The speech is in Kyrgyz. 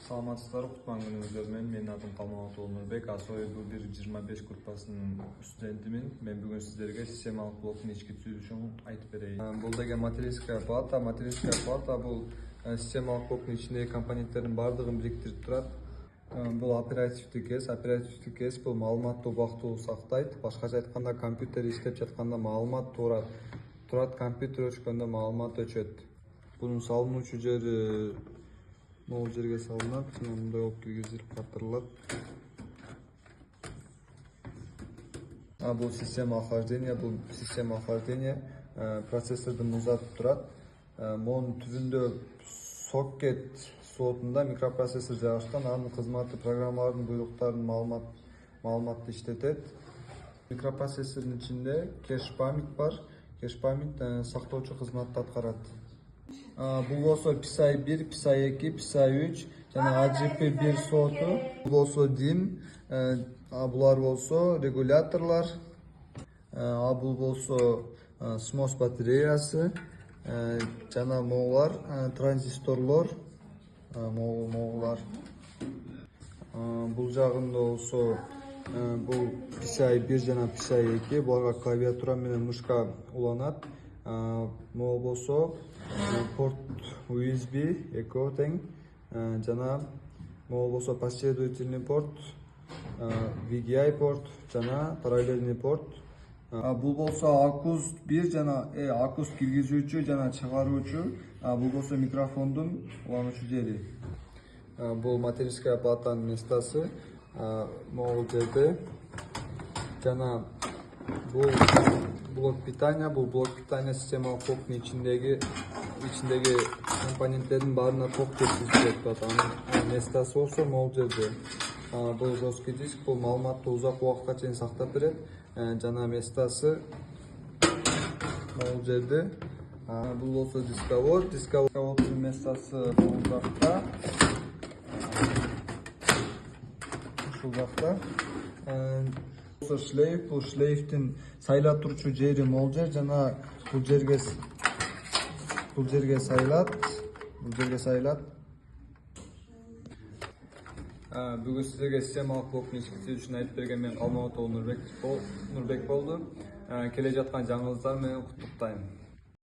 Саламатсыздар, кутман күнүңүздөр менен. Менин атым Калмагатов Нурбек, АСО 125 группасынын студентимин. Мен бүгүн сиздерге системалык блоктун ички түзүлүшүн айтып берейин. Бул деген материнская плата. Материнская плата бул системалык блоктун ичиндеги компоненттердин баардыгын бириктирип турат. Бул оперативдик кес. Оперативдик кес бул маалыматты убактылуу сактайт. Башкача айтканда, компьютер иштеп жатканда маалымат турат, компьютер өчкөндө маалымат өчөт. Бунун салынуучу жери могул жерге салынат, мындай болуп киргизилип катырылат. Бул система охлаждения, процессордун музатып турат. Монун түбүндө сокет сотунда микропроцессор жайгашкан. Анын кызматы программалардын буйруктарын маалыматты иштетет. Микропроцессордун ичинде кэш память бар. Кэш память сактоочу кызматты аткарат. Бул болсо PCI 1, PCI 2, PCI 3 жана AGP1 соту. Бул болсо DIMM, булар болсо регуляторлор. Бул болсо SMOS батареясы жана могулар транзисторлор. Бул жагында болсо бул PCI 1 жана PCI 2, буларга клавиатура менен мышка уланат. Могул болсо порт USB эко тең жана могул болсо последовательный порт, VGA порт жана параллельный порт. Бул болсо акуст 1 жана акуст киргизүүчү жана чыгаруучу. Бул болсо микрофондун улануучу жери. Бул материнская платанын местасы могул жерде жана бул блок питания. Бул блок питания системалык блоктун ичиндеги компоненттердин баарына ток жеткизип турат. Анын местасы болсо могул жерде. Бул жесткий диск, бул маалыматты узак убакытка чейин сактап берет. Жана местасы могул жерде. Бул болсо дисководдун местасы могул жакта. Ушул жакта. Шлейф, бул шлейфтин сайлап турчу жери могул жер жана бул жерге сайлат. Бүгүн сиздерге системалык блоктун ички түзүлүшүн айтып берген мен Калмагатов Нурбек болду. Келе жаткан жаңылыктар менен куттуктайм.